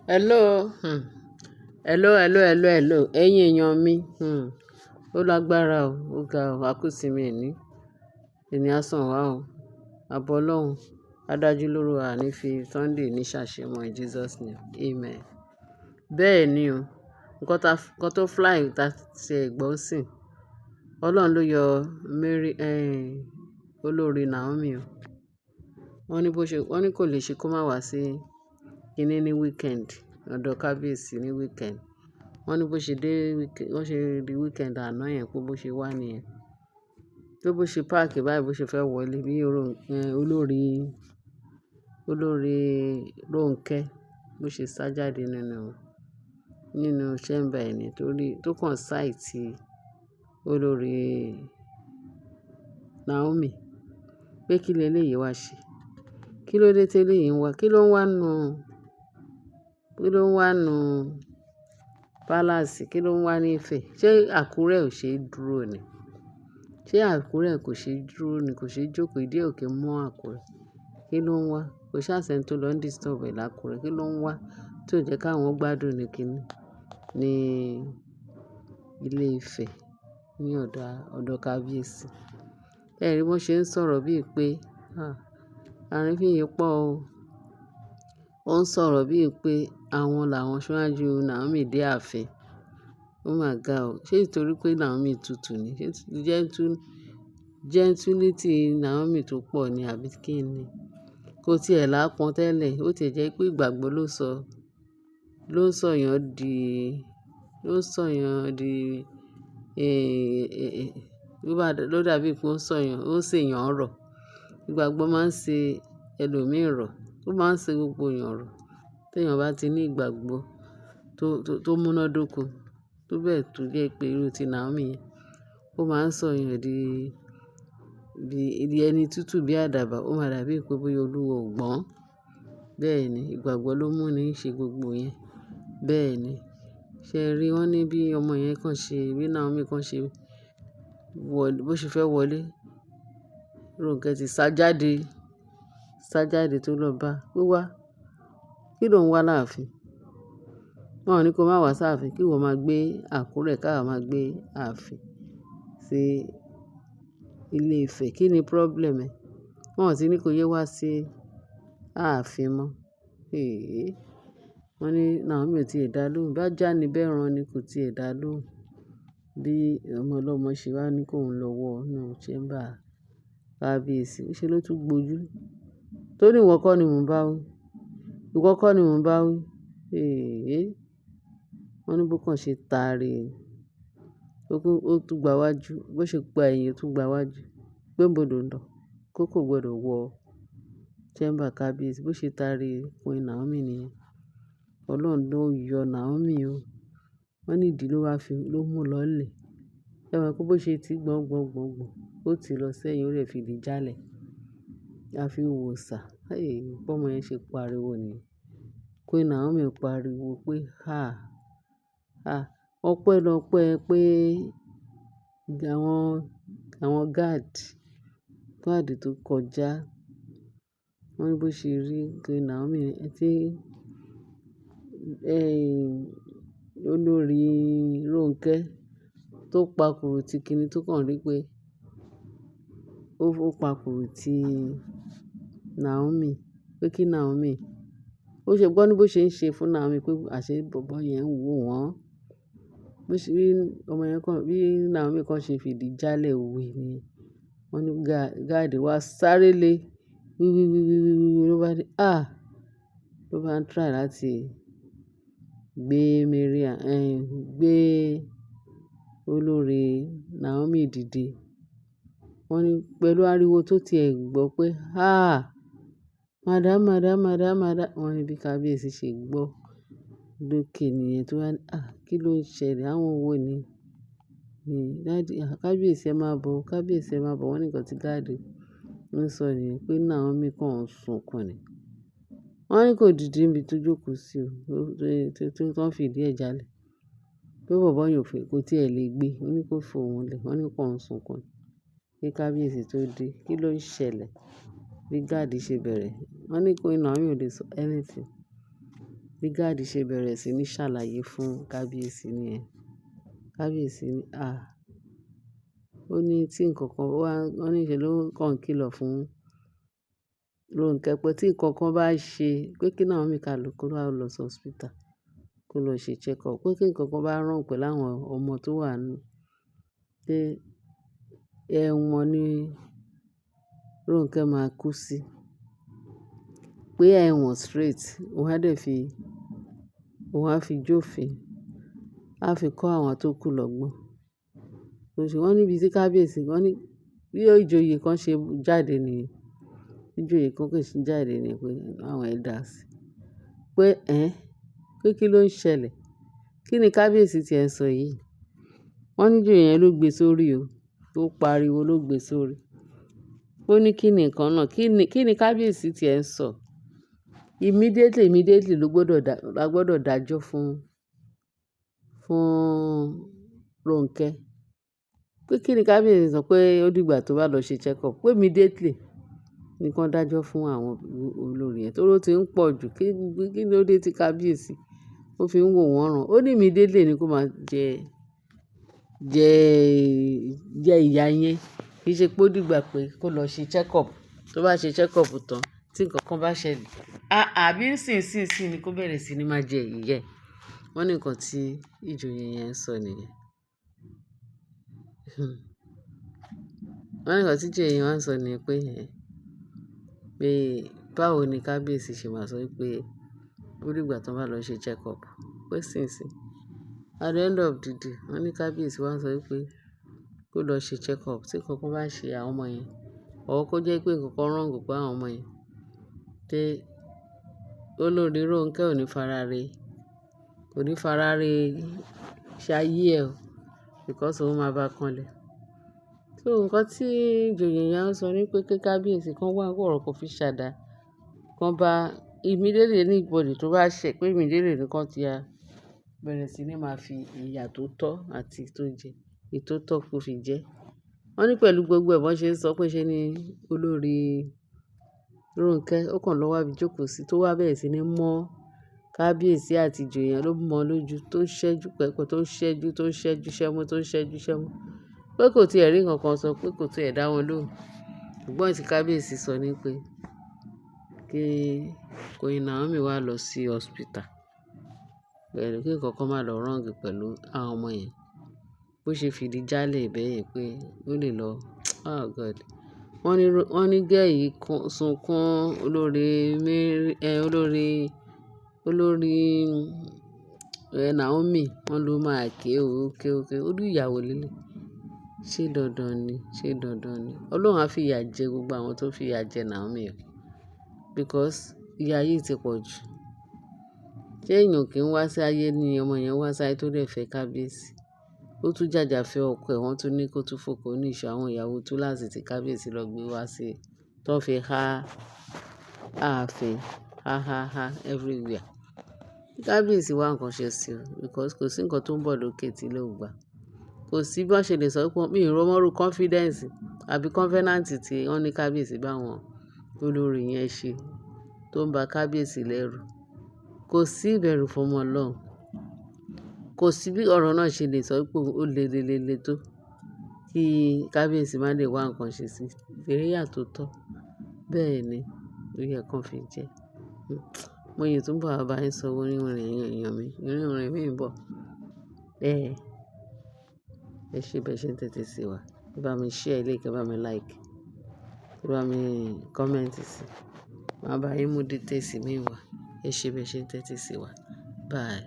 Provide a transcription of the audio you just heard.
Hello, hello. Ẹ̀yin èèyàn mi, ó lágbára o, ó ga o, a kú sí mi ní. Èní á sàn wá o. Àbọ̀ Ọlọ́run, adájú lóró wa ní fi Sunday ní ṣàṣemọ̀ in Jesus name. Amen. Bẹ́ẹ̀ ni o, nǹkan tó fly ta ṣe ẹ̀gbọ́n sìn. Ọlọ́run ló yọ Mary, olórí Naomi o. Wọ́n ní kò lè ṣe kó má wá sí kíní ní weekend, ọ̀dọ̀ kábíyèsí ní weekend. Wọ́n ní wọ́n ṣe di weekend àná yẹn pé bó ṣe wà nìyẹn. Tó bó ṣe páàkì báyìí bó ṣe fẹ́ wọlé bí olórí Rónkẹ́ bó ṣe sá jáde nínú chamber ẹ̀ ni tó kàn sáìtì olórí Naomi pé kí leléyìí wá ṣe. Kí ló dé tí eléyìí ń wá? Kí ló ń wá nù palace? Kí ló ń wá ní Ifẹ̀? Ṣé Àkúrẹ́ ò ṣe é dúró ni? Ṣé Àkúrẹ́ kò ṣe é dúró ni? Kò ṣe é jókòó, ìdí ẹ̀ ò kí ń mọ́ Àkúrẹ́. Kí ló ń wá? Kò ṣá sẹ́ni tó lọ ń disturb ẹ̀ l'Àkúrẹ́. Kí ló ń wá tí ò jẹ́ káwọn gbádùn ní kíní ní Ilé Ifẹ̀ ní ọ̀dọ̀ kábíyèsí. Ẹ rí bí wọ́n ṣe ń sọ̀rọ̀ bíi pé, àrífín yìí pọ̀ o. Wọ́n ń sọ̀rọ̀ bíi pé àwọn làwọn ṣáájú Naomi dé ààfin. Oh my God o. Ṣé nítorí pé Naomi tutù ni? Ṣé gentility Naomi tó pọ̀ ni àbí kí ni? Kò tí ẹ̀ lápọ́n tẹ́lẹ̀. Ó ti jẹ́ pé ìgbàgbọ́ ló sọ̀yàn di, ló dàbí pé ó ṣèyàn rọ̀. Ìgbàgbọ́ máa ń ṣe ẹlòmíì rọ̀. Ó máa ń ṣe gbogbo èèyàn rọ̀. Tí èèyàn bá ti ní ìgbàgbọ́ tó múnádóko, tó bẹ́ẹ̀ tó jẹ́ pé irú ti Naomi yẹn, ó máa ń sọ̀yàn di ẹni tútù bí àdàbà. Ó máa dàbí pé bóyá Olúwa ò gbọ́n. Bẹ́ẹ̀ ni, ìgbàgbọ́ ló mú ní ṣe gbogbo yẹn. Bẹ́ẹ̀ ni. Ṣé ẹ rí wọ́n ní bí ọmọ yẹn bí Naomi kan ṣe bó ṣe fẹ́ wọlé. Rónkẹ́ ti sá jáde tó lọ bá. Wíwá, kí ló ń wá láàfin? Wọ́n ò ní kó má wá sáàfin, kí ìwọ máa gbé Àkúrẹ́ ká wa máa gbé ààfin sí Ilé Ifẹ̀. Kí ni problem ẹ? Wọ́n ò tí ní kó yé wá sí ààfin mọ́. Wọ́n ní Naomi ò tí ì dá lóhùn. Bá já ni bẹ́ẹ̀ rán ni kò tí ì dá lóhùn. Bí ọmọ ọlọ́mọ ṣe wá ní kó ń lọ wọ inú chamber kábíyèsí. Ṣé ló tún gbojú? Tó ní ìwọ kọ́ ni mò ń bá wí. Ìwọ kọ́ ni mò ń bá wí. Wọ́n ní bó kàn ṣe taari. Ó tún gba wájú. Bó ṣe gba ẹ̀yìn ó tún gba wájú. Pé níbo lò ń lọ. Kó kò gbọdọ̀ wọ chamber kábíyèsí. Bó ṣe taari Queen Naomi nìyẹn. Ọlọ́run ló yọ Naomi o. Wọ́n ní ìdí ló mú lọlẹ̀. Ẹ mọ̀ pé bó ṣe ti gbọ̀n. Ó ti lọ sẹ́yìn, ó rẹ̀ fi ìdí jálẹ̀. A fi wò sà. Bọ́mọ yẹn ṣe pariwo nìyẹn. Queen Naomi pariwo pé, ọpẹ́lọpẹ́ pé àwọn guard tó kọjá. Wọ́n ní bó ṣe rí Queen Naomi tí olórí Rónkẹ́ tó pakùrù ti kíní tó kàn rí pé ó pakùrù ti Naomi. Pé kí Naomi. Ó ṣe gbọ́ ní bó ṣe ń ṣe fún Naomi pé àṣé bọ̀bọ́ yẹn ń wò wọ́n. Bí Naomi kan ṣe fi ìdí jálẹ̀ òwe ni. Wọ́n ní guard wá sáré lé wíwíwíwíwí ló bá dé. Ló bá ń try láti gbé olórí Naomi dìde. Wọ́n ní pẹ̀lú ariwo tó ti ẹ̀ gbọ́ pé, madam. Wọ́n ní bí kábíyèsí ṣe gbọ́ lókè nìyẹn tó wá ní, kí ló ń ṣẹlẹ̀? Àwọn wo ni? Kábíyèsí ẹ máa bọ̀. Kábíyèsí ẹ máa bọ̀. Wọ́n ní nǹkan tí guard ń sọ nìyẹn pé Naomi kàn ń sunkún ni. Wọ́n ní kò dìde níbi tó jókòó sí o. Tó ń fi ìdí ẹ̀ jálẹ̀. Pé bọ̀bọ́ yẹn kò tí ẹ̀ lè gbé. Wọ́n ní kó fòun lẹ̀. Wọ́n ní kàn ń sunkún ni. Kí kábíyèsí tó dé. Kí ló ń ṣẹlẹ̀? Bí guard ṣe bẹ̀rẹ̀. Wọ́n ní Queen Naomi ò lè sọ anything. bí gáàdì ṣe bẹ̀rẹ̀ sí ní ṣàlàyé fún kábíyèsí nìyẹn. Kábíyèsí ní, ó ní tí nǹkan kan wọ́n ní ṣe ló kàn kìlọ̀ fún Rónkẹ́ pé tí nǹkan kan bá ṣe pé kí Naomi kó wá lọ sí hospital kó lọ ṣe check up, pé kí nǹkan kan bá wrong pẹ̀lú àwọn ọmọ tó wà nínú, pé ẹ̀wọ̀n ni Rónkẹ́ máa kú sí. Pé ẹ̀wọ̀n straight, òun á fi jófin, á fi kọ́ àwọn tó kù lọ́gbọ́n. Wọ́n níbi tí kábíyèsí, wọ́n ní bí ìjòyè kan ṣe jáde nìyẹn. Bí ìjòyè kan ṣe jáde nìyẹn pé àwọn elders pé pé kí ló ń ṣẹlẹ̀? Kí ni kábíyèsí tí ẹ ń sọ yìí? Wọ́n ní ìjòyè yẹn ló gbé sórí o, tó pariwo ló gbé sórí. Ó ní kí ni nǹkan náà? Kí ni kábíyèsí tí ẹ ń sọ? Immediately la gbọ́dọ̀ dájọ́ fún Rónkẹ́. Pé kí ni kábíyèsí sọ pé ó dìgbà tó bá lọ ṣe check up, pé immediately ni kí wọ́n dájọ́ fún àwọn olórí yẹn torí ó ti ń pọ̀ jù. Kí ló dé tí kábíyèsí ó fi ń wò wọ́n ràn? Ó ní immediately ni kó máa jẹ ìyà yẹn. Kì í ṣe pé ó dìgbà pé kó lọ ṣe check up. Tó bá ṣe check up tán, tí nǹkan kan bá ṣẹlẹ̀, àbí nísinsìnyí ni kó bẹ̀rẹ̀ sí ní máa jẹ ìyà ẹ̀. Wọ́n ní nǹkan tí ìjòyè yẹn ń sọ nìyẹn. Wọ́n ní nǹkan tí ìjòyè yẹn wá ń sọ nìyẹn pé báwo ni kábíyèsí ṣe máa sọ pé ó dìgbà tó bá lọ ṣe check up. Pé nísinsìnyí, at the end of the day, wọ́n ní kábíyèsí wá sọ pé kó lọ ṣe check up tí nǹkan kan bá ṣe àwọn ọmọ yẹn. Or kó jẹ́ pé nǹkan kan wrong pẹ̀lú àwọn ọmọ yẹn. Pé olórí Rónkẹ́ ò ní farare ṣayé ẹ̀ o, because òun máa bá kanlẹ̀. So nǹkan tí ìjòyè yẹn ń sọ ni pé kí kábíyèsí kan wá ọ̀rọ̀ kan fi ṣàdá, kan bá immediately anybody tó bá ṣẹ̀ pé immediately ni kan ti bẹ̀rẹ̀ sí ní máa fi ìyà tó tọ́ àti tó tọ́ kó fi jẹ. Wọ́n ní pẹ̀lú gbogbo ẹ̀ bọ́n ṣe ń sọ pé ṣe ni olórí Rónkẹ́ ó kàn lọ wá bí jókòó sí tó wá bẹ̀rẹ̀ sí ní mọ́ kábíyèsí àti ìjòyè yẹn ló mọ́ lójú, tó ń ṣẹ́jú pẹ̀pẹ̀, tó ń ṣẹ́jú ṣẹ́mú. Pé kò tiẹ̀ rí nǹkan kan sọ, pé kò tiẹ̀ dá wọn lóhùn. Ṣùgbọ́n tí kábíyèsí sọ ni pé kí Queen Naomi wá lọ sí hospital pẹ̀lú kí nǹkan kan má lọ wrong pẹ̀lú àwọn ọmọ yẹn. Bó ṣe fìdí jálẹ̀ bẹ́yẹn pé ó lè lọ. Oh God. Wọ́n ní girl yìí sunkún olórí Naomi. Wọ́n ló máa ké ó dùn ìyàwó líle. Ṣé dandan ni? Ọlọ́run á fi ìyà jẹ gbogbo àwọn tó fi ìyà jẹ Naomi o. Because ìyà yìí ti pọ̀ jù. Ṣé èèyàn kì í wá sí ayé ni ọmọ yẹn wá sí ayé tó dẹ̀ fẹ́ kábíyèsí? Ó tún jàjà fẹ́ ọkọ ẹ̀, wọ́n tún ní kó tún fòkó ní ìṣọ́ àwọn ìyàwó túláàsì tí kábíyèsí lọ gbé wá sí tó fi ààfin everywhere. Kábíyèsí wá nǹkan ṣe sí o, because kò sí nǹkan tó ń bọ̀ lókè tí ilé ò gbà. Kò sí bí wọ́n ṣe lè sọ pé mi ò rọ́mọ́rú confidence àbí covenant tí wọ́n ní kábíyèsí bá wọn olórí yẹn ṣe tó ń ba kábíyèsí lẹ́rù. Kò sí ìbẹ̀rù fún ọmọ Ọlọ́run. Kò sí bí ọ̀rọ̀ náà ṣe lè sọ pé ó le tó kí kábíyèsí má lè wá nǹkan ṣe sí. Ìyà tó tọ́. Bẹ́ẹ̀ ni ó yẹ kán fi jẹ. Mo yìí tún bọ̀ wá bá yín sọ oríwìnrìn èèyàn mi. Oríwìnrìn mi ń bọ̀. Ẹ ṣé bẹ́ẹ̀ ṣe ń tẹ́tí sí wa. Ẹ bá mi share eléyìí, kí ẹ bá mi like. Ẹ bá mi comment sí. Màá bá yín mú details mi wá. Ẹ ṣé bẹ́ẹ̀ ṣe ń tẹ́tí sí wa. Bye.